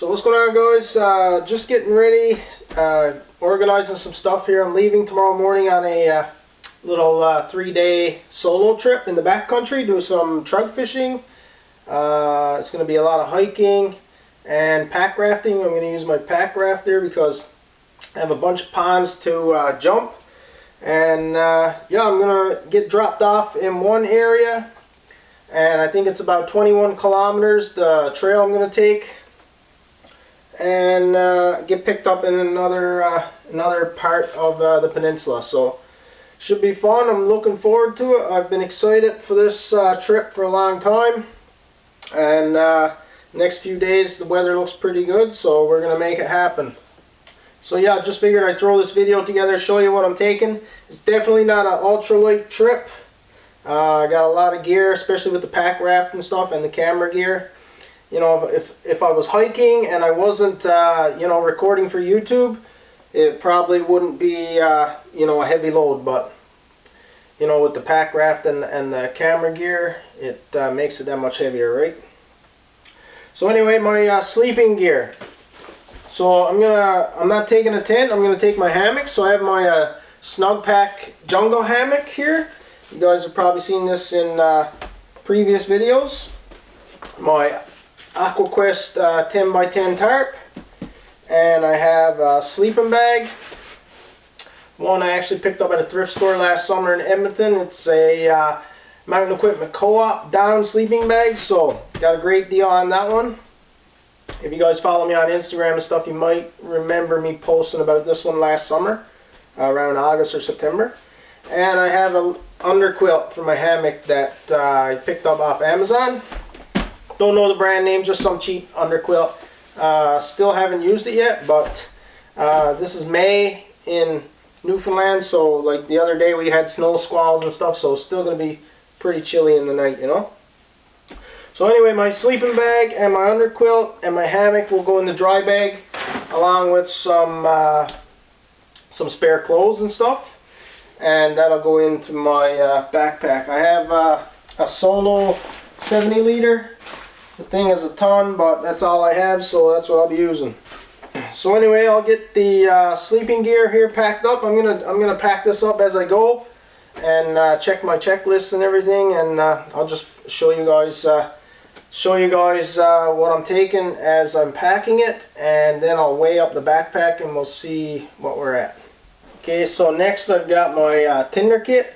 So what's going on, guys? Just getting ready, organizing some stuff here. I'm leaving tomorrow morning on a little 3-day solo trip in the backcountry, do some trout fishing. It's going to be a lot of hiking and pack rafting. I'm going to use my pack rafter because I have a bunch of ponds to jump. And yeah, I'm going to get dropped off in one area, and I think it's about 21 kilometers, the trail I'm going to take, and get picked up in another part of the peninsula. So should be fun. I'm looking forward to it. I've been excited for this trip for a long time, and next few days the weather looks pretty good, so we're gonna make it happen. So yeah, just figured I'd throw this video together, show you what I'm taking. It's definitely not an ultralight trip. I got a lot of gear, especially with the pack raft and stuff and the camera gear. You know, if I was hiking and I wasn't, you know, recording for YouTube, it probably wouldn't be, you know, a heavy load. But, you know, with the pack raft and the camera gear, it makes it that much heavier, right? So anyway, my sleeping gear. So I'm not taking a tent. I'm gonna take my hammock. So I have my Snug Pack jungle hammock here. You guys have probably seen this in previous videos. My AquaQuest 10x10 tarp, and I have a sleeping bag. One I actually picked up at a thrift store last summer in Edmonton. It's a Mountain Equipment Co-op down sleeping bag, so got a great deal on that one. If you guys follow me on Instagram and stuff, you might remember me posting about this one last summer, around August or September. And I have an underquilt for my hammock that I picked up off Amazon. Don't know the brand name, just some cheap underquilt. Still haven't used it yet, but this is May in Newfoundland, so like the other day we had snow squalls and stuff, so it's still going to be pretty chilly in the night, you know. So anyway, my sleeping bag and my underquilt and my hammock will go in the dry bag, along with some spare clothes and stuff, and that'll go into my backpack. I have a solo 70 liter. The thing is a ton, but that's all I have, so that's what I'll be using. So anyway, I'll get the sleeping gear here packed up. I'm gonna pack this up as I go, and check my checklist and everything, and I'll just show you guys what I'm taking as I'm packing it, and then I'll weigh up the backpack and we'll see what we're at. Okay, so next I've got my tinder kit.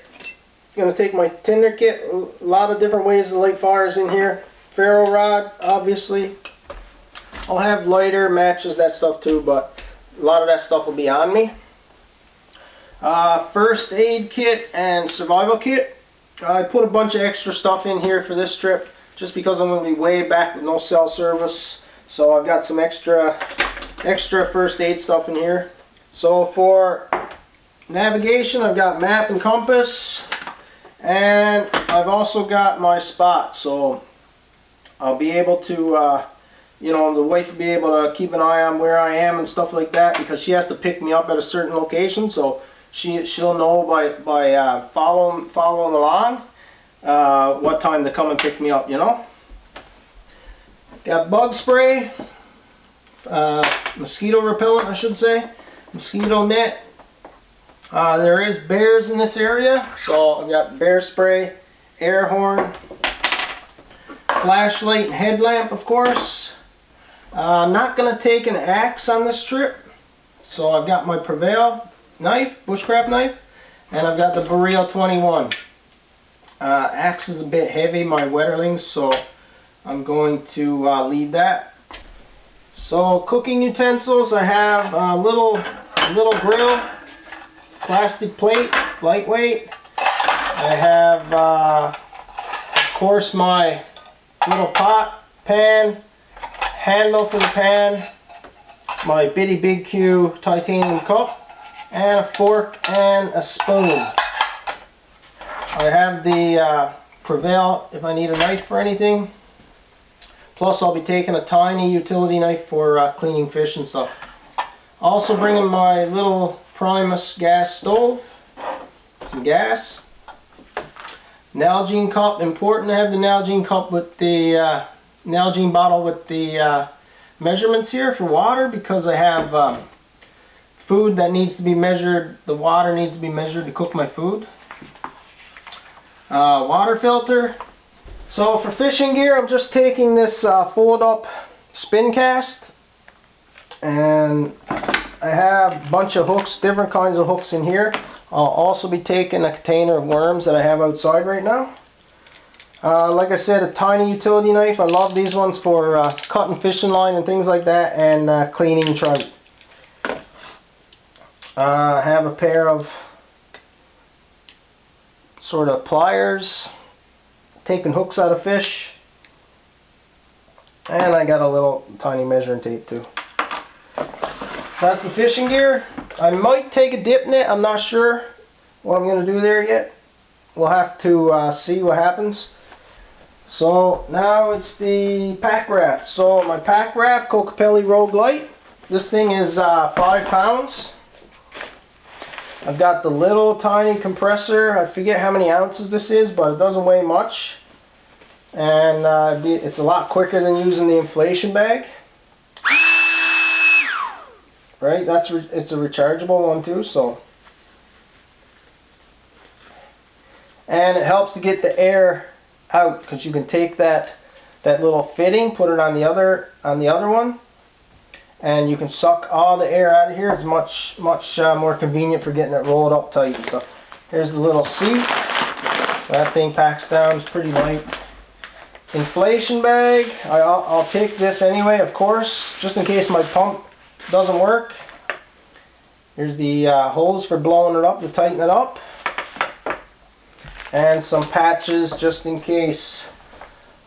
I'm gonna take my tinder kit. A lot of different ways to light fires in here. Ferro rod, obviously. I'll have lighter, matches, that stuff too, but a lot of that stuff will be on me. First aid kit and survival kit. I put a bunch of extra stuff in here for this trip just because I'm going to be way back with no cell service. So I've got some extra first aid stuff in here. So for navigation, I've got map and compass, and I've also got my spot. So I'll be able to, you know, the wife will be able to keep an eye on where I am and stuff like that, because she has to pick me up at a certain location. So she'll know by following along what time to come and pick me up, you know. Got bug spray, mosquito repellent, I should say, mosquito net. There is bears in this area, so I've got bear spray, air horn, flashlight and headlamp, of course. I'm not going to take an axe on this trip, so I've got my Prevail knife, Bushcraft knife, and I've got the Burrito 21. Axe is a bit heavy, my Wetterlings, so I'm going to leave that. So cooking utensils, I have a little grill, plastic plate, lightweight. I have, of course, my little pot, pan, handle for the pan, my Bitty Big Q titanium cup, and a fork and a spoon. I have the Prevail if I need a knife for anything. Plus I'll be taking a tiny utility knife for cleaning fish and stuff. Also bringing my little Primus gas stove, some gas. Nalgene cup, important to have the Nalgene cup with the Nalgene bottle with the measurements here for water because I have food that needs to be measured. The water needs to be measured to cook my food. Water filter. So for fishing gear, I'm just taking this fold up spin cast, and I have a bunch of hooks, different kinds of hooks in here. I'll also be taking a container of worms that I have outside right now. Like I said, a tiny utility knife. I love these ones for cutting fishing line and things like that, and cleaning trout. I have a pair of sort of pliers, taking hooks out of fish, and I got a little tiny measuring tape too. That's the fishing gear. I might take a dip net. I'm not sure what I'm going to do there yet. We'll have to see what happens. So now it's the pack raft. So my pack raft, Kokopelli Rogue Light. This thing is 5 pounds. I've got the little tiny compressor. I forget how many ounces this is, but it doesn't weigh much. And it's a lot quicker than using the inflation bag. Right, it's a rechargeable one too, so. And it helps to get the air out, because you can take that little fitting, put it on the other one, and you can suck all the air out of here. It's much more convenient for getting it rolled up tight. So here's the little seat. That thing packs down. It's pretty light. Inflation bag. I'll take this anyway, of course, just in case my pump doesn't work. Here's the hose for blowing it up to tighten it up, and some patches just in case.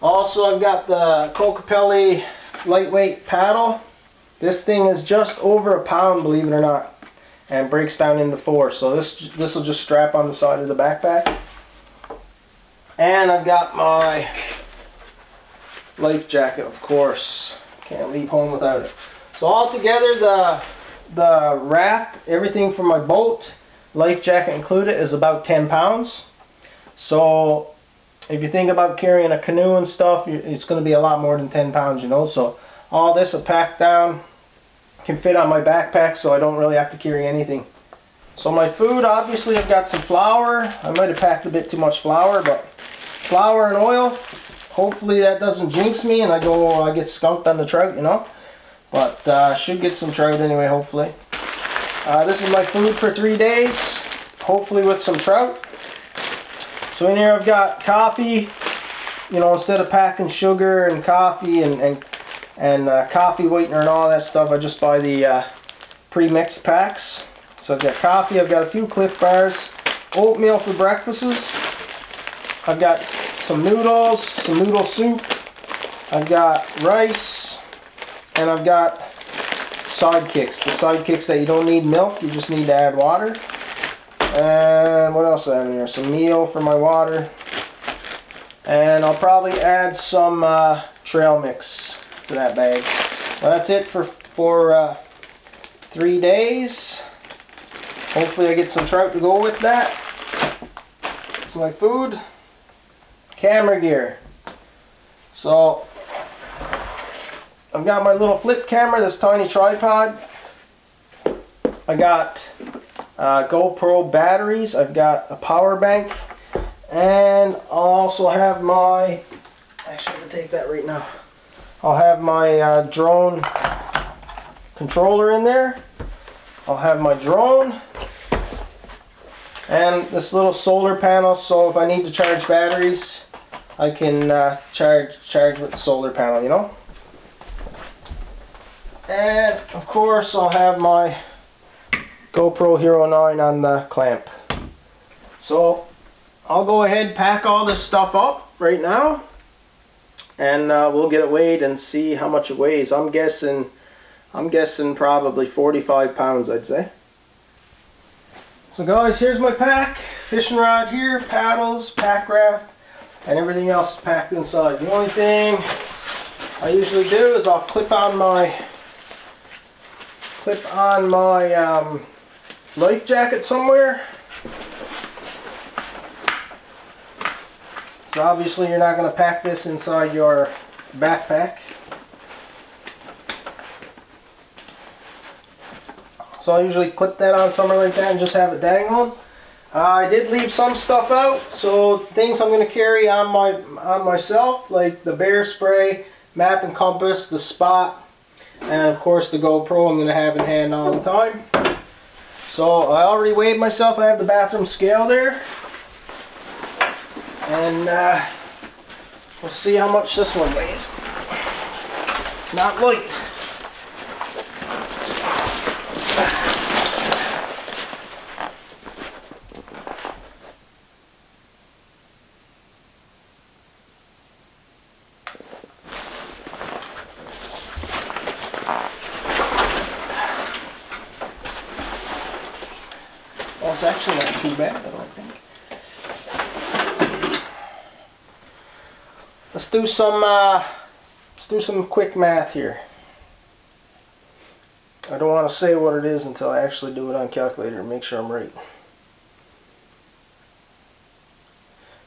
Also, I've got the Kokopelli lightweight paddle. This thing is just over a pound, believe it or not, and breaks down into 4. So this will just strap on the side of the backpack. And I've got my life jacket, of course. Can't leave home without it. So altogether, the raft, everything from my boat, life jacket included, is about 10 pounds. So if you think about carrying a canoe and stuff, it's going to be a lot more than 10 pounds, you know. So all this will pack down, can fit on my backpack, so I don't really have to carry anything. So my food, obviously I've got some flour. I might have packed a bit too much flour, but flour and oil. Hopefully that doesn't jinx me and I get skunked on the trout, you know. But should get some trout anyway, hopefully. This is my food for 3 days, hopefully with some trout. So in here I've got coffee. You know, instead of packing sugar and coffee and coffee whitener and all that stuff, I just buy the pre-mixed packs. So I've got coffee, I've got a few Cliff Bars, oatmeal for breakfasts. I've got some noodles, some noodle soup. I've got rice, and I've got sidekicks. The sidekicks that you don't need milk, you just need to add water. And what else I have in here? Some meal for my water. And I'll probably add some trail mix to that bag. Well, that's it for 3 days. Hopefully I get some trout to go with that. That's my food. Camera gear. So I've got my little flip camera, this tiny tripod. I got GoPro batteries. I've got a power bank. And I'll also have my, actually I can take that right now. I'll have my drone controller in there. I'll have my drone. And this little solar panel, so if I need to charge batteries, I can charge with the solar panel, you know. And of course I'll have my GoPro Hero 9 on the clamp. So I'll go ahead and pack all this stuff up right now, and we'll get it weighed and see how much it weighs. I'm guessing probably 45 pounds, I'd say. So guys, here's my pack. Fishing rod here, paddles, pack raft, and everything else is packed inside. The only thing I usually do is I'll clip on my life jacket somewhere. So obviously you're not going to pack this inside your backpack. So I usually clip that on somewhere like that and just have it dangling. I did leave some stuff out, so things I'm going to carry on myself, like the bear spray, map and compass, the spot, and of course the GoPro I'm going to have in hand all the time. So I already weighed myself. I have the bathroom scale there, and we'll see how much this one weighs. It's not light. Well, it's actually not too bad, I don't think. Let's do some quick math here. I don't want to say what it is until I actually do it on calculator and make sure I'm right.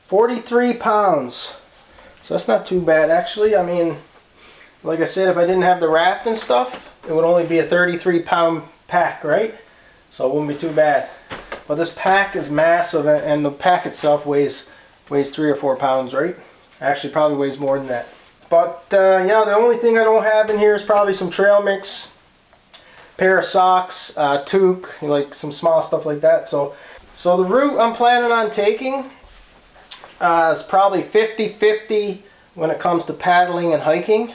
43 pounds. So that's not too bad actually. I mean, like I said, if I didn't have the raft and stuff, it would only be a 33-pound pack, right? So it wouldn't be too bad. But this pack is massive, and the pack itself weighs 3 or 4 pounds, right? Actually, probably weighs more than that. But yeah, the only thing I don't have in here is probably some trail mix, pair of socks, toque, like some small stuff like that. So the route I'm planning on taking is probably 50-50 when it comes to paddling and hiking.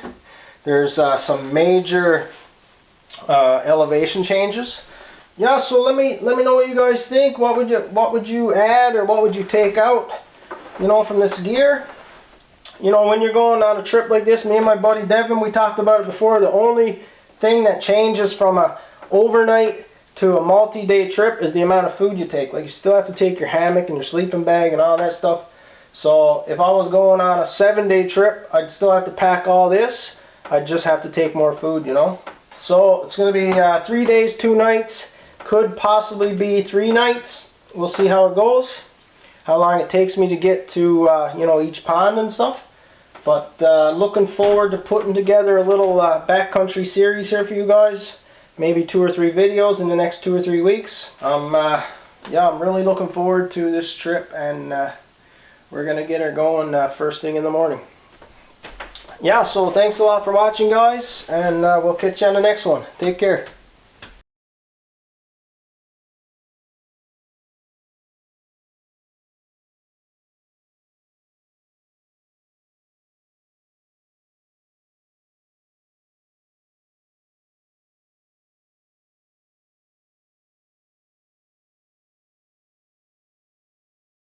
There's some major elevation changes. Yeah, so let me know what you guys think. What would you add, or what would you take out, you know, from this gear? You know, when you're going on a trip like this, me and my buddy Devin, we talked about it before, the only thing that changes from a overnight to a multi-day trip is the amount of food you take. Like, you still have to take your hammock and your sleeping bag and all that stuff. So if I was going on a 7-day trip, I'd still have to pack all this. I'd just have to take more food, you know. So it's going to be 3 days, 2 nights. Could possibly be 3 nights. We'll see how it goes. How long it takes me to get to you know, each pond and stuff. But looking forward to putting together a little backcountry series here for you guys. Maybe 2 or 3 videos in the next 2 or 3 weeks. Yeah, I'm really looking forward to this trip, and we're gonna get her going first thing in the morning. Yeah, so thanks a lot for watching, guys, and we'll catch you on the next one. Take care.